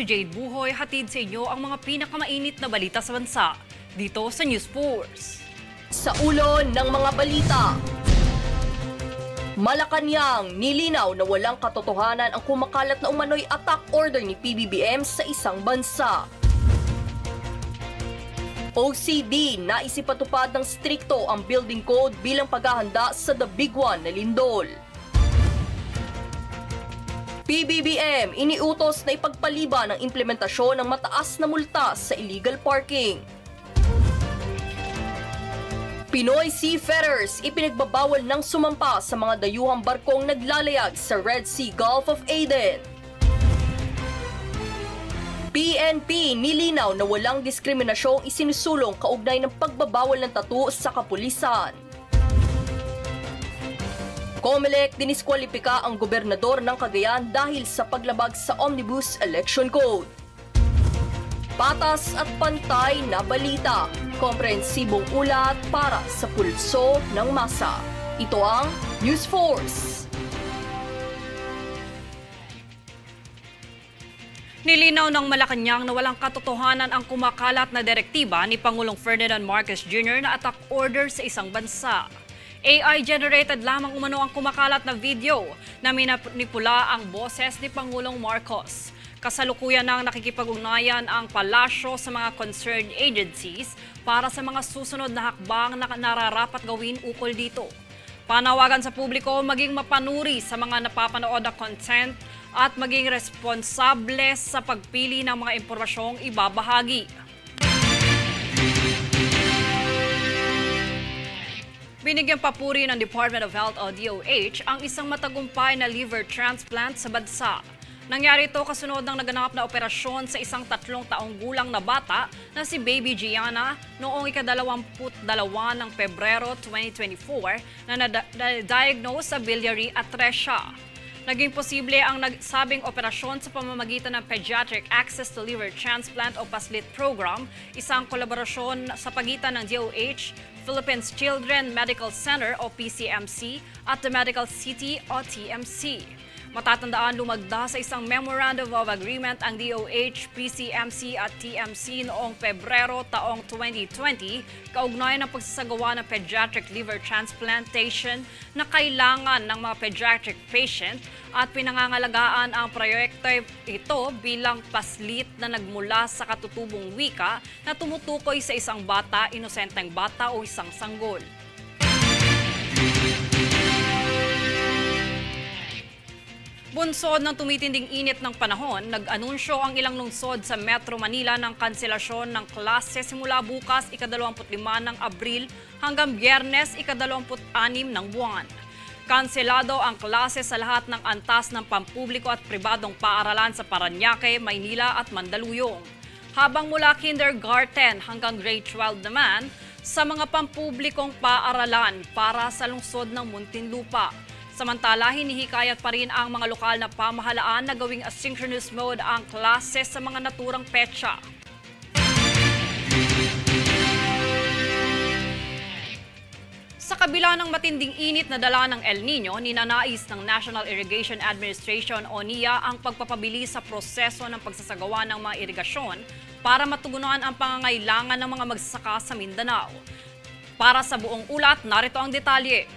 si Jade Buhoy, hatid sa inyo ang mga pinakamainit na balita sa bansa dito sa News Force. Sa ulo ng mga balita, Malacanang, nilinaw na walang katotohanan ang kumakalat na umano'y attack order ni PBBM sa isang bansa. OCD, naisipatupad ng strikto ang building code bilang paghahanda sa The Big One na lindol. PBBM, iniutos na ipagpaliban ang implementasyon ng mataas na multa sa illegal parking. Pinoy seafarers, ipinagbabawal ng sumampa sa mga dayuhang barkong naglalayag sa Red Sea Gulf of Aden. PNP, nilinaw na walang diskriminasyong isinusulong kaugnay ng pagbabawal ng tattoo sa kapulisan. COMELEC, diniskwalipika ang gobernador ng Cagayan dahil sa paglabag sa Omnibus Election Code. Patas at pantay na balita, komprehensibong ulat para sa pulso ng masa. Ito ang News Force. Nilinaw ng Malacanang na walang katotohanan ang kumakalat na direktiba ni Pangulong Ferdinand Marcos Jr. na attack order sa isang bansa. AI-generated lamang umano ang kumakalat na video na minanipula ang boses ni Pangulong Marcos. Kasalukuyan nang nakikipag-ugnayan ang palasyo sa mga concerned agencies para sa mga susunod na hakbang na nararapat gawin ukol dito. Panawagan sa publiko maging mapanuri sa mga napapanood na content at maging responsable sa pagpili ng mga impormasyong ibabahagi. Binigyang papuri ng Department of Health o DOH ang isang matagumpay na liver transplant sa bansa. Nangyari ito kasunod ng naganap na operasyon sa isang 3 taong gulang na bata na si Baby Gianna noong ika-22 ng Pebrero 2024 na na-diagnose sa biliary atresia. Naging posible ang nagsabing operasyon sa pamamagitan ng Pediatric Access to Liver Transplant o PASLIT program, isang kolaborasyon sa pagitan ng DOH, Philippines Children Medical Center o PCMC at the Medical City o TMC. Matatandaan lumagda sa isang Memorandum of Agreement ang DOH, PCMC at TMC noong Pebrero taong 2020 kaugnay ng pagsasagawa ng pediatric liver transplantation na kailangan ng mga pediatric patient at pinangangalagaan ang proyekto ito bilang paslit na nagmula sa katutubong wika na tumutukoy sa isang bata, inosenteng bata o isang sanggol. Bunsod ng tumitinding init ng panahon, nag-anunsyo ang ilang lungsod sa Metro Manila ng kanselasyon ng klase simula bukas ika-25 ng Abril hanggang Biyernes ika-26 ng buwan. Kanselado ang klase sa lahat ng antas ng pampubliko at pribadong paaralan sa Parañaque, Maynila at Mandaluyong. Habang mula kindergarten hanggang grade 12 naman sa mga pampublikong paaralan para sa lungsod ng Muntinlupa. Samantala, hinihikayat pa rin ang mga lokal na pamahalaan na gawing asynchronous mode ang klase sa mga naturang petsa. Sa kabila ng matinding init na dala ng El Nino, ninanais ng National Irrigation Administration o NIA ang pagpapabilis sa proseso ng pagsasagawa ng mga irigasyon para matugunan ang pangangailangan ng mga magsasaka sa Mindanao. Para sa buong ulat, narito ang detalye.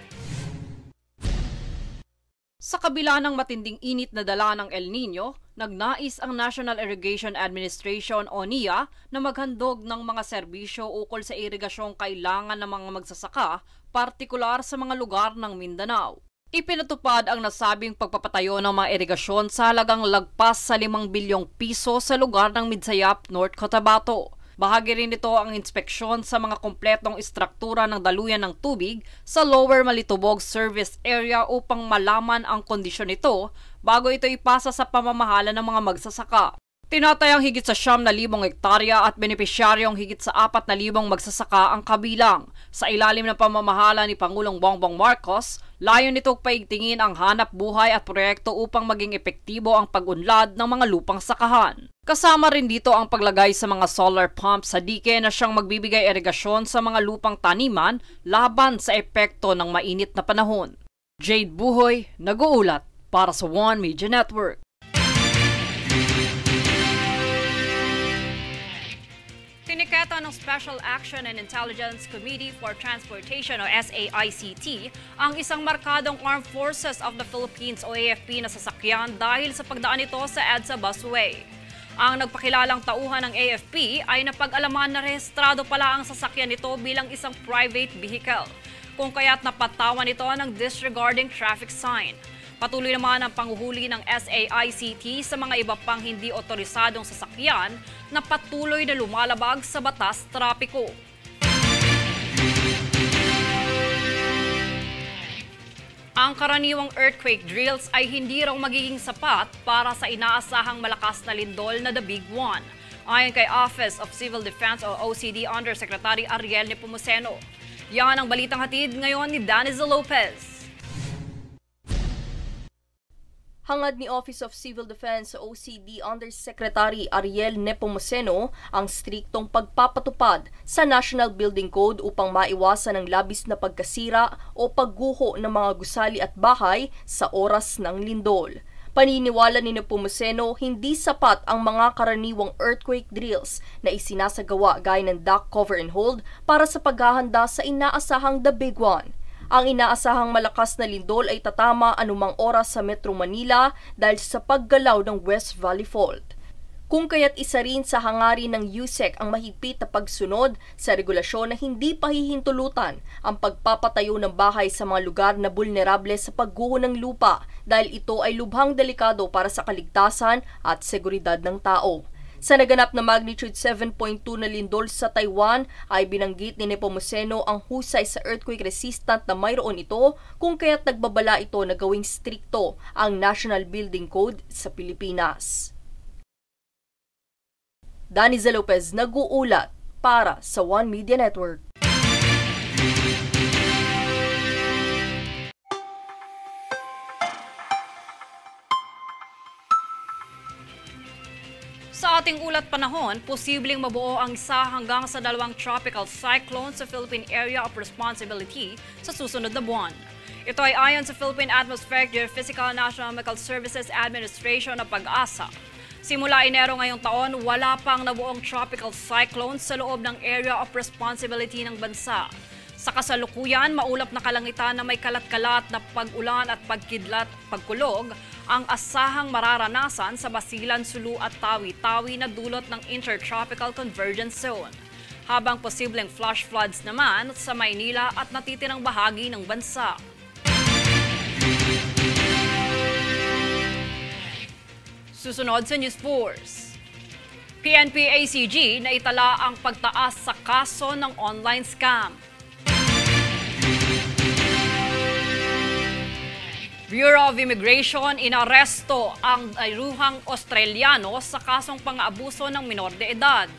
Sa kabila ng matinding init na dala ng El Nino, nagnais ang National Irrigation Administration o NIA na maghandog ng mga serbisyo ukol sa irigasyong kailangan ng mga magsasaka, partikular sa mga lugar ng Mindanao. Ipinatupad ang nasabing pagpapatayo ng mga irigasyon sa halagang lagpas sa 5 bilyong piso sa lugar ng Midsayap, North Cotabato. Bahagi rin ito ang inspeksyon sa mga kompletong istruktura ng daluyan ng tubig sa Lower Malitubog Service Area upang malaman ang kondisyon nito bago ito ipasa sa pamamahala ng mga magsasaka. Tinatayang higit sa 9,000 hektarya at benepisyaryong higit sa 4,000 magsasaka ang kabilang. Sa ilalim ng pamamahala ni Pangulong Bongbong Marcos, layon nitong paigtingin ang hanap buhay at proyekto upang maging epektibo ang pag-unlad ng mga lupang sakahan. Kasama rin dito ang paglagay sa mga solar pumps sa dike na siyang magbibigay irigasyon sa mga lupang taniman laban sa epekto ng mainit na panahon. Jade Buhoy, nag-uulat para sa One Media Network. Tiniketa ng Special Action and Intelligence Committee for Transportation o SAICT ang isang markadong Armed Forces of the Philippines o AFP na sasakyan dahil sa pagdaan nito sa EDSA busway. Ang nagpakilalang tauhan ng AFP ay napag-alaman na rehistrado pala ang sasakyan nito bilang isang private vehicle, kung kaya't napatawan ito ng disregarding traffic sign. Patuloy naman ang panghuhuli ng SAICT sa mga iba pang hindi otorisadong sasakyan na patuloy na lumalabag sa batas trapiko. Ang karaniwang earthquake drills ay hindi raw magiging sapat para sa inaasahang malakas na lindol na The Big One, ayon kay Office of Civil Defense o OCD Undersecretary Ariel Nepomuceno. Yan ang balitang hatid ngayon ni Danizel Lopez. Hangad ni Office of Civil Defense sa OCD Undersecretary Ariel Nepomuceno ang striktong pagpapatupad sa National Building Code upang maiwasan ang labis na pagkasira o pagguho ng mga gusali at bahay sa oras ng lindol. Paniniwala ni Nepomuceno, hindi sapat ang mga karaniwang earthquake drills na isinasagawa gaya ng duck cover and hold para sa paghahanda sa inaasahang The Big One. Ang inaasahang malakas na lindol ay tatama anumang oras sa Metro Manila dahil sa paggalaw ng West Valley Fault. Kung kaya't isa rin sa hangarin ng USEC ang mahigpit na pagsunod sa regulasyon na hindi pahihintulutan ang pagpapatayo ng bahay sa mga lugar na vulnerable sa pagguho ng lupa dahil ito ay lubhang delikado para sa kaligtasan at seguridad ng tao. Sa naganap na magnitude 7.2 na lindol sa Taiwan ay binanggit ni Nepomuceno ang husay sa earthquake resistant na mayroon ito kung kaya't nagbabala ito na gawing strikto ang National Building Code sa Pilipinas. Danizel Lopez nag-uulat para sa One Media Network. Sa ating ulat panahon, posibleng mabuo ang isa hanggang sa 2 tropical cyclone sa Philippine Area of Responsibility sa susunod na buwan. Ito ay ayon sa Philippine Atmospheric Geophysical and Astronomical Services Administration na PAGASA. Simula Enero ngayong taon, wala pang nabuong tropical cyclone sa loob ng Area of Responsibility ng bansa. Sa kasalukuyan, maulap na kalangitan na may kalat-kalat na pag-ulan at pagkulog ang asahang mararanasan sa Basilan, Sulu at Tawi-Tawi na dulot ng Intertropical Convergence Zone. Habang posibleng flash floods naman sa Maynila at natitirang bahagi ng bansa. Susunod sa News Force. PNP-ACG na itala ang pagtaas sa kaso ng online scam. Bureau of Immigration inaresto ang dayuhang Australiano sa kasong pang-aabuso ng minor de edad.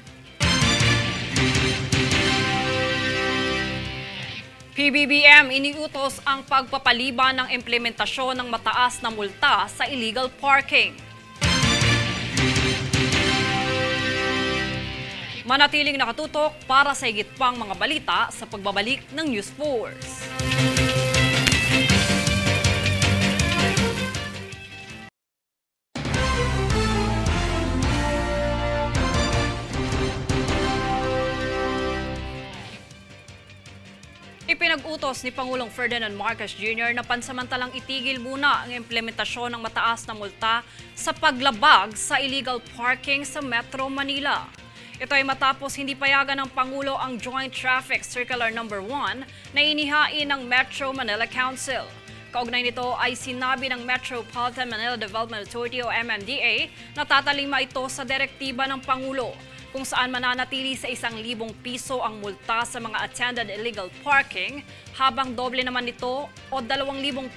PBBM iniutos ang pagpapaliban ng implementasyon ng mataas na multa sa illegal parking. Manatiling nakatutok para sa higit pang mga balita sa pagbabalik ng News Force. Ipinag-utos ni Pangulong Ferdinand Marcos Jr. na pansamantalang itigil muna ang implementasyon ng mataas na multa sa paglabag sa illegal parking sa Metro Manila. Ito ay matapos hindi payagan ng Pangulo ang Joint Traffic Circular No. 1 na inihain ng Metro Manila Council. Kaugnay nito ay sinabi ng Metropolitan Manila Development Authority o MMDA na tatalima ito sa direktiba ng Pangulo, kung saan mananatili sa 1,000 piso ang multa sa mga attended illegal parking, habang doble naman nito o 2,000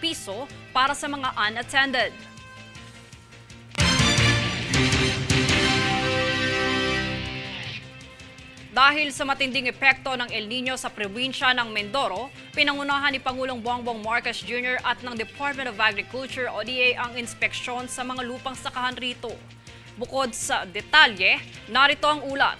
piso para sa mga unattended. Dahil sa matinding epekto ng El Nino sa probinsya ng Mindoro, pinangunahan ni Pangulong Bongbong Marcos Jr. at ng Department of Agriculture o DA ang inspeksyon sa mga lupang sakahan rito. Bukod sa detalye, narito ang ulat.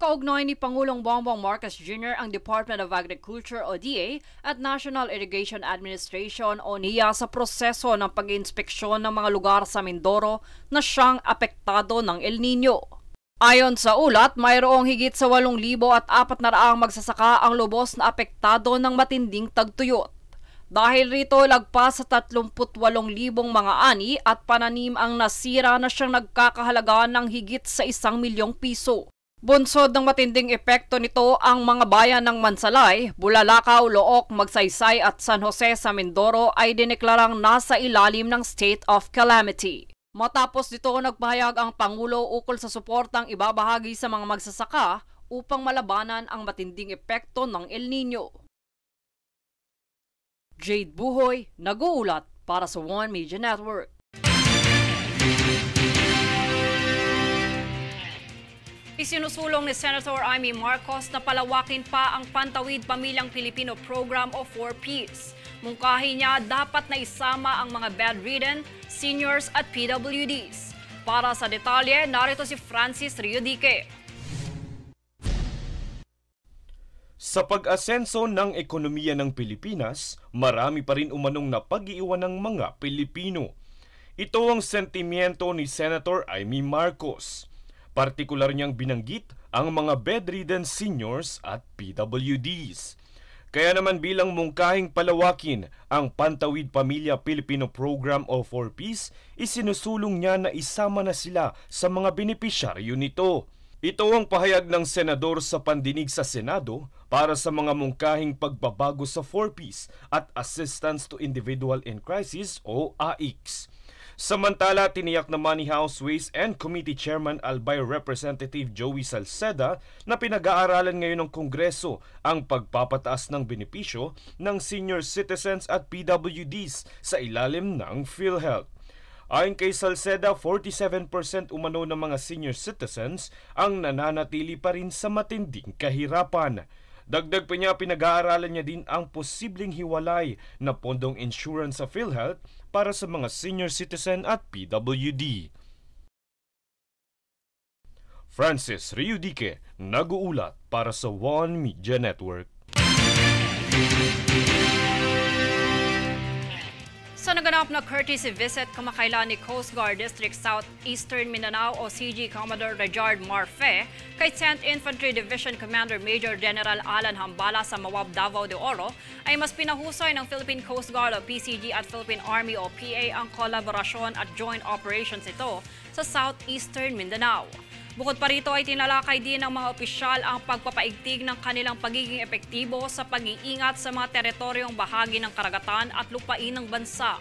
Kaugnay ni Pangulong Bongbong Marcos Jr. ang Department of Agriculture o DA at National Irrigation Administration o NIA sa proseso ng pag-inspeksyon ng mga lugar sa Mindoro na siyang apektado ng El Nino. Ayon sa ulat, mayroong higit sa 8,400 magsasaka ang lubos na apektado ng matinding tagtuyot. Dahil rito, lagpas sa 38,000 mga ani at pananim ang nasira na siyang nagkakahalaga ng higit sa 1,000,000 piso. Bunsod ng matinding epekto nito ang mga bayan ng Mansalay, Bulalakaw, Looc, Magsaysay at San Jose sa Mindoro ay dineklarang nasa ilalim ng state of calamity. Matapos dito, nagpahayag ang Pangulo ukol sa suportang ibabahagi sa mga magsasaka upang malabanan ang matinding epekto ng El Nino. Jade Buhoy, nag-uulat para sa One Media Network. Isinusulong ni Senator Amy Marcos na palawakin pa ang Pantawid Pamilyang Pilipino Program o 4Ps. Mungkahi niya dapat na isama ang mga bedridden, seniors at PWDs. Para sa detalye, narito si Francis Riodique. Sa pag-asenso ng ekonomiya ng Pilipinas, marami pa rin umanong napag-iwan ng mga Pilipino. Ito ang sentimiento ni Senator Amy Marcos. Partikular niyang binanggit ang mga bedridden seniors at PWDs. Kaya naman bilang mungkahing palawakin ang Pantawid Pamilya Pilipino Program o 4Ps, isinusulong niya na isama na sila sa mga benepisyaryo nito. Ito ang pahayag ng senador sa pandinig sa Senado para sa mga mungkahing pagbabago sa 4Ps at Assistance to Individual in Crisis o AICS. Samantala, tiniyak naman ni House Ways and Committee Chairman Albay Representative Joey Salceda na pinag-aaralan ngayon ng Kongreso ang pagpapataas ng benepisyo ng senior citizens at PWDs sa ilalim ng PhilHealth. Ayon kay Salceda, 47% umano ng mga senior citizens ang nananatili pa rin sa matinding kahirapan. Dagdag pa niya, pinag-aaralan niya din ang posibleng hiwalay na pondong insurance sa PhilHealth para sa mga senior citizen at PWD. Francis Riodique, nag-uulat para sa One Media Network. Sa naganap na courtesy visit kamakailan ni Coast Guard District Southeastern Mindanao o CG Commodore Rejard Marfe kay 10th Infantry Division Commander Major General Alan Hambala sa Mawab, Davao de Oro ay mas pinahusay ng Philippine Coast Guard o PCG at Philippine Army o PA ang kolaborasyon at joint operations ito sa Southeastern Mindanao. Bukod pa rito ay tinalakay din ng mga opisyal ang pagpapaigting ng kanilang pagiging epektibo sa pag-iingat sa mga teritoryong bahagi ng karagatan at lupain ng bansa.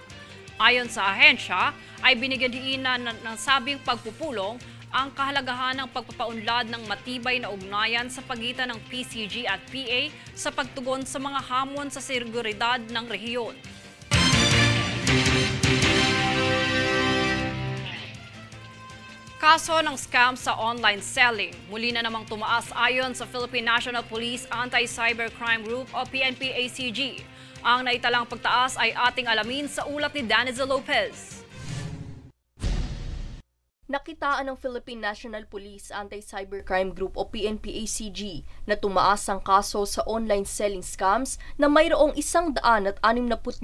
Ayon sa ahensya, ay binigyan diinan ng sabing pagpupulong ang kahalagahan ng pagpapaunlad ng matibay na ugnayan sa pagitan ng PCG at PA sa pagtugon sa mga hamon sa seguridad ng rehiyon. Kaso ng scam sa online selling, muli na namang tumaas ayon sa Philippine National Police Anti-Cybercrime Group o PNP-ACG. Ang naitalang pagtaas ay ating alamin sa ulat ni Danizel Lopez. Nakitaan ng Philippine National Police Anti-Cybercrime Group o PNP-ACG na tumaas ang kaso sa online selling scams na mayroong 165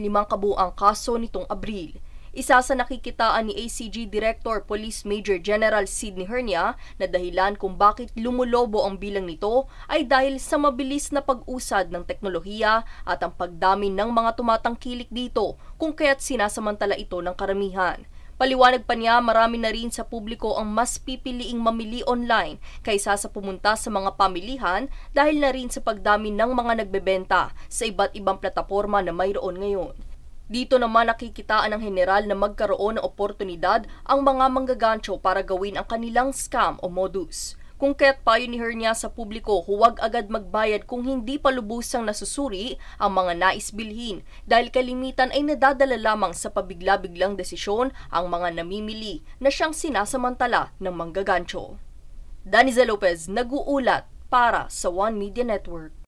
kabuuang kaso nitong Abril. Isa sa nakikitaan ni ACG Director Police Major General Sidney Hernia na dahilan kung bakit lumulobo ang bilang nito ay dahil sa mabilis na pag-usad ng teknolohiya at ang pagdami ng mga tumatangkilik dito kung kaya't sinasamantala ito ng karamihan. Paliwanag pa niya, marami na rin sa publiko ang mas pipiliing mamili online kaysa sa pumunta sa mga pamilihan dahil na rin sa pagdami ng mga nagbebenta sa iba't ibang plataporma na mayroon ngayon. Dito naman nakikitaan ng general na magkaroon ng oportunidad ang mga manggagancho para gawin ang kanilang scam o modus. Kung kaya't payo ni Hernia sa publiko, huwag agad magbayad kung hindi pa lubusang nasusuri ang mga nais bilhin dahil kalimitan ay nadadala lamang sa pabigla-biglang desisyon ang mga namimili na siyang sinasamantala ng manggagancho. Danizel Lopez, nag-uulat para sa One Media Network.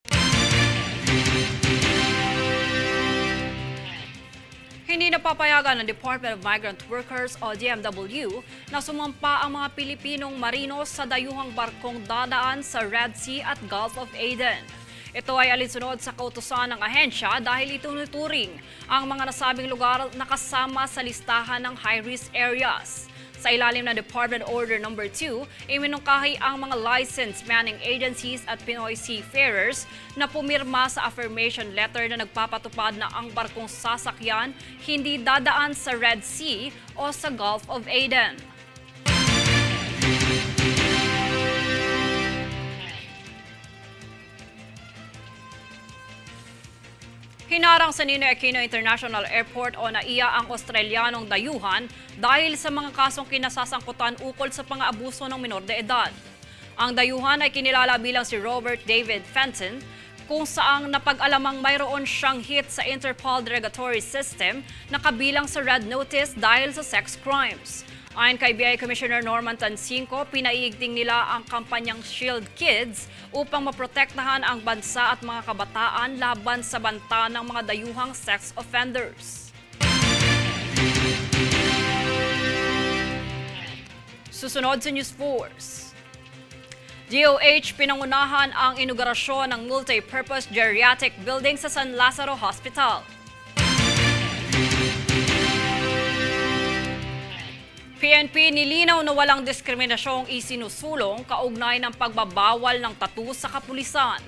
Hindi napapayagan ng Department of Migrant Workers o DMW na sumampa ang mga Pilipinong marino sa dayuhang barkong dadaan sa Red Sea at Gulf of Aden. Ito ay alinsunod sa kautusan ng ahensya dahil itinuturing ang mga nasabing lugar na kasama sa listahan ng high-risk areas. Sa ilalim ng Department Order No. 2, iminungkahi ang mga licensed manning agencies at Pinoy seafarers na pumirma sa affirmation letter na nagpapatupad na ang barkong sasakyan hindi dadaan sa Red Sea o sa Gulf of Aden. Hinarang sa Ninoy Aquino International Airport o NAIA ang Australianong dayuhan dahil sa mga kasong kinasasangkutan ukol sa pang-aabuso ng minor de edad. Ang dayuhan ay kinilala bilang si Robert David Fenton, kung saang napag-alamang mayroon siyang hit sa Interpol Derogatory System na kabilang sa Red Notice dahil sa sex crimes. Ayon kay BI Commissioner Norman Tansinco, pinaiigting nila ang kampanyang Shield Kids upang maprotektahan ang bansa at mga kabataan laban sa banta ng mga dayuhang sex offenders. Susunod sa News Force. DOH pinangunahan ang inaugurasyon ng multi-purpose geriatric building sa San Lazaro Hospital. PNP nilinaw na walang diskriminasyong isinusulong kaugnay ng pagbabawal ng tattoo sa kapulisan.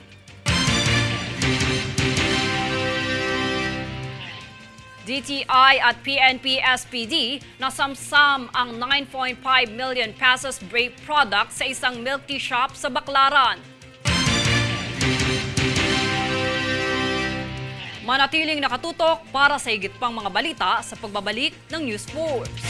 DTI at PNP-SPD nasamsam ang 9.5 million pesos vape product sa isang milk tea shop sa Baclaran. Manatiling nakatutok para sa higit pang mga balita sa pagbabalik ng News Force.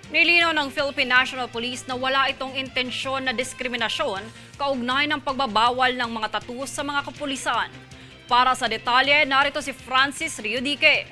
Nilinaw ng Philippine National Police na wala itong intensyon na diskriminasyon kaugnay ng pagbabawal ng mga tattoo sa mga kapulisan. Para sa detalye, narito si Francis Riudique.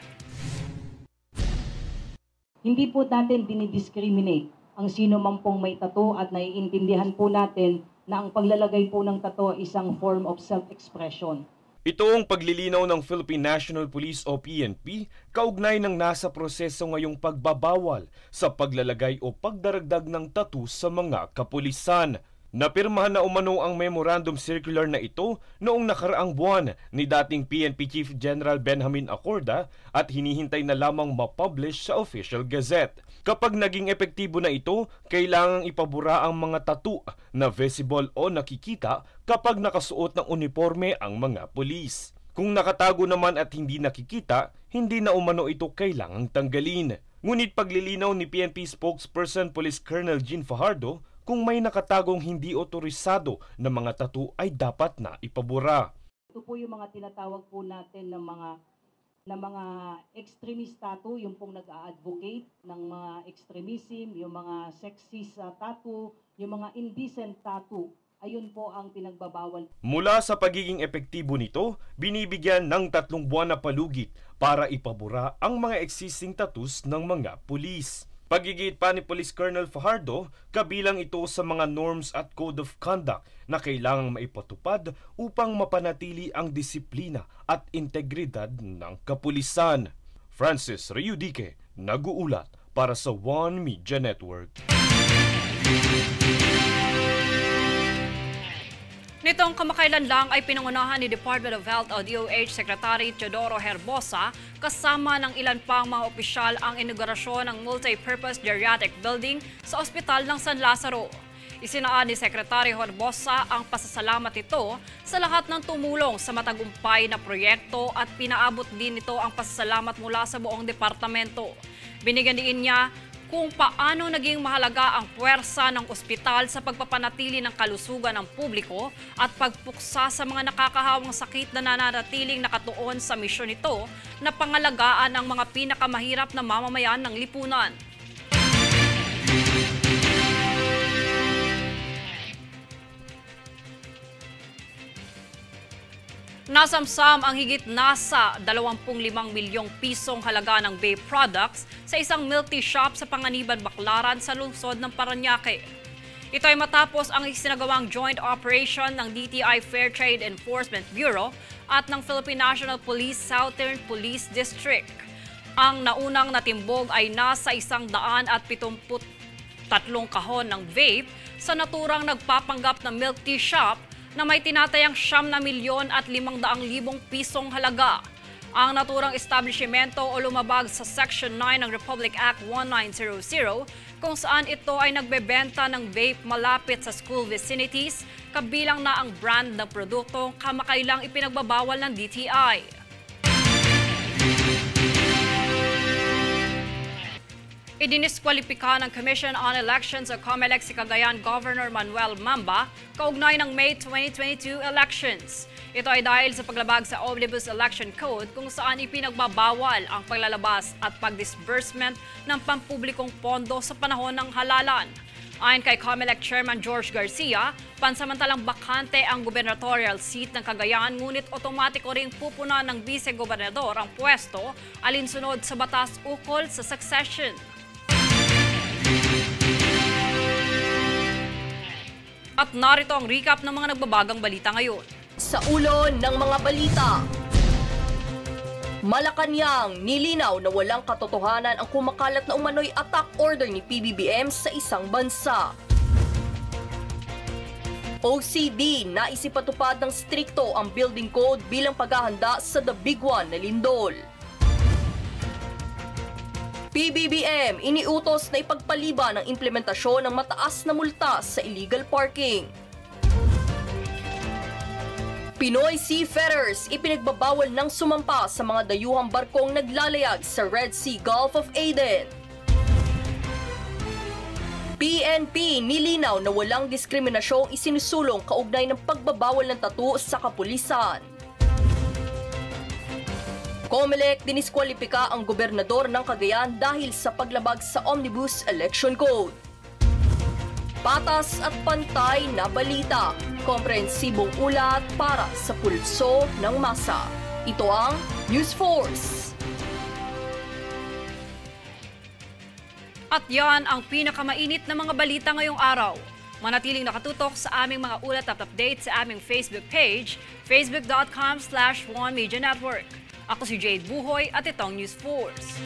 Hindi po natin dinidiscriminate ang sino man pong may tattoo at naiintindihan po natin na ang paglalagay po ng tattoo ay isang form of self-expression. Ito ang paglilinaw ng Philippine National Police o PNP kaugnay ng nasa proseso ngayong pagbabawal sa paglalagay o pagdaragdag ng tattoo sa mga kapulisan. Napirmahan na umano ang memorandum circular na ito noong nakaraang buwan ni dating PNP Chief General Benjamin Acorda at hinihintay na lamang mapublish sa Official Gazette. Kapag naging epektibo na ito, kailangang ipabura ang mga tattoo na visible o nakikita kapag nakasuot ng uniforme ang mga pulis. Kung nakatago naman at hindi nakikita, hindi na umano ito kailangang tanggalin. Ngunit paglilinaw ni PNP spokesperson Police Colonel Jean Fajardo, kung may nakatagong hindi otorisado na mga tattoo ay dapat na ipabura. Ito po yung mga tinatawag po natin ng mga extremist tattoo, yung pong nag-a-advocate ng mga extremism, yung mga sexist tattoo, yung mga indecent tattoo. Ayun po ang pinagbabawal. Mula sa pagiging epektibo nito, binibigyan ng 3 buwan na palugit para ipabura ang mga existing tattoos ng mga pulis. Pagigit pa ni Police Colonel Fajardo, kabilang ito sa mga norms at code of conduct na kailangang maipatupad upang mapanatili ang disiplina at integridad ng kapulisan. Francis Riudique, nag-uulat para sa One Media Network. Nitong kamakailan lang ay pinangunahan ni Department of Health o DOH Secretary Teodoro Herbosa kasama ng ilan pang mga opisyal ang inaugurasyon ng multi-purpose geriatric building sa ospital ng San Lazaro. Isinaan ni Secretary Herbosa ang pasasalamat nito sa lahat ng tumulong sa matagumpay na proyekto at pinaabot din nito ang pasasalamat mula sa buong departamento. Binigyan din niya kung paano naging mahalaga ang puwersa ng ospital sa pagpapanatili ng kalusugan ng publiko at pagpuksa sa mga nakakahawang sakit na nananatiling nakatuon sa misyon nito na pangalagaan ang mga pinakamahirap na mamamayan ng lipunan. Nasamsam ang higit nasa 25 milyong pisong halaga ng vape products sa isang milk tea shop sa Panganiban, Baclaran sa lungsod ng Parañaque. Ito ay matapos ang isinagawang joint operation ng DTI Fair Trade Enforcement Bureau at ng Philippine National Police Southern Police District. Ang naunang natimbog ay nasa 175 3 kahon ng vape sa naturang nagpapanggap na milk tea shop na may tinatayang 9,500,000 pisong halaga. Ang naturang establishmento o lumabag sa Section 9 ng Republic Act 1900 kung saan ito ay nagbebenta ng vape malapit sa school vicinities, kabilang na ang brand ng produktong kamakailang ipinagbabawal ng DTI. Idiniskwalipika ng Commission on Elections o COMELEC si Cagayan Governor Manuel Mamba kaugnay ng May 2022 elections. Ito ay dahil sa paglabag sa Omnibus Election Code kung saan ipinagbabawal ang paglalabas at pagdisbursement ng pampublikong pondo sa panahon ng halalan. Ayon kay COMELEC Chairman George Garcia, pansamantalang bakante ang gubernatorial seat ng Cagayan ngunit otomatiko ring pupuna ng vice-gobernador ang pwesto alinsunod sa batas ukol sa succession. At narito ang recap ng mga nagbabagang balita ngayon. Sa ulo ng mga balita, Malacanang, nilinaw na walang katotohanan ang kumakalat na umano'y attack order ni PBBM sa isang bansa. OCD, naisipatupad ng strikto ang building code bilang paghahanda sa The Big One na lindol. PBBM, iniutos na ipagpaliban ang implementasyon ng mataas na multa sa illegal parking. Pinoy Seafarers, ipinagbabawal ng sumampa sa mga dayuhang barkong naglalayag sa Red Sea Gulf of Aden. PNP, nilinaw na walang diskriminasyong isinusulong kaugnay ng pagbabawal ng tattoo sa kapulisan. COMELEC, diniskwalipika ang gobernador ng Cagayan dahil sa paglabag sa Omnibus Election Code. Patas at pantay na balita, komprehensibong ulat para sa pulso ng masa. Ito ang News Force. At yan ang pinakamainit na mga balita ngayong araw. Manatiling nakatutok sa aming mga ulat at update sa aming Facebook page, facebook.com/OneMediaNetwork. Ako si Jade Buhoy at itong News Force.